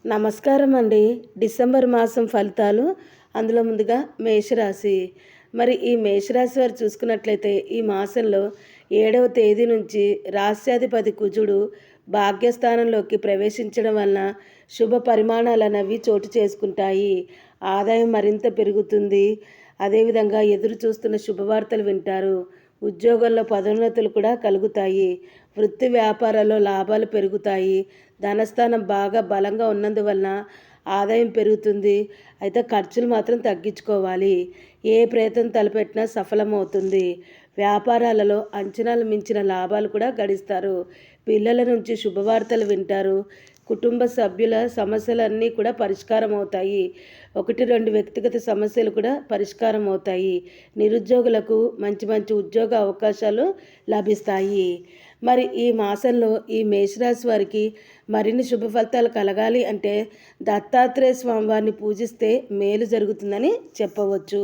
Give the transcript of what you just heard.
నమస్కారం అండి. డిసెంబర్ మాసం ఫలితాలు. అందులో ముందుగా మేషరాశి. మరి ఈ మేషరాశి వారు చూసుకున్నట్లయితే ఈ మాసంలో 7వ తేదీ నుంచి రాస్యాధిపతి కుజుడు భాగ్యస్థానంలోకి ప్రవేశించడం వలన శుభ పరిమాణాలనేవి చోటు చేసుకుంటాయి. ఆదాయం మరింత పెరుగుతుంది. అదేవిధంగా ఎదురు చూస్తున్న శుభవార్తలు వింటారు. ఉద్యోగంలో పదోన్నతులు కూడా కలుగుతాయి. వృత్తి వ్యాపారాల్లో లాభాలు పెరుగుతాయి. ధనస్థానం బాగా బలంగా ఉన్నందువలన ఆదాయం పెరుగుతుంది. అయితే ఖర్చులు మాత్రం తగ్గించుకోవాలి. ఏ ప్రయత్నం తలపెట్టినా సఫలమవుతుంది. వ్యాపారాలలో అంచనాలు మించిన లాభాలు కూడా గడిస్తారు. పిల్లల నుంచి శుభవార్తలు వింటారు. కుటుంబ సభ్యుల సమస్యలన్నీ కూడా పరిష్కారం అవుతాయి. 1-2 వ్యక్తిగత సమస్యలు కూడా పరిష్కారం అవుతాయి. నిరుద్యోగులకు మంచి మంచి ఉద్యోగ అవకాశాలు లభిస్తాయి. మరి ఈ మాసంలో ఈ మేషరాశి వారికి మరిన్ని శుభ ఫలితాలు కలగాలి అంటే దత్తాత్రేయ స్వామివారిని పూజిస్తే మేలు జరుగుతుందని చెప్పవచ్చు.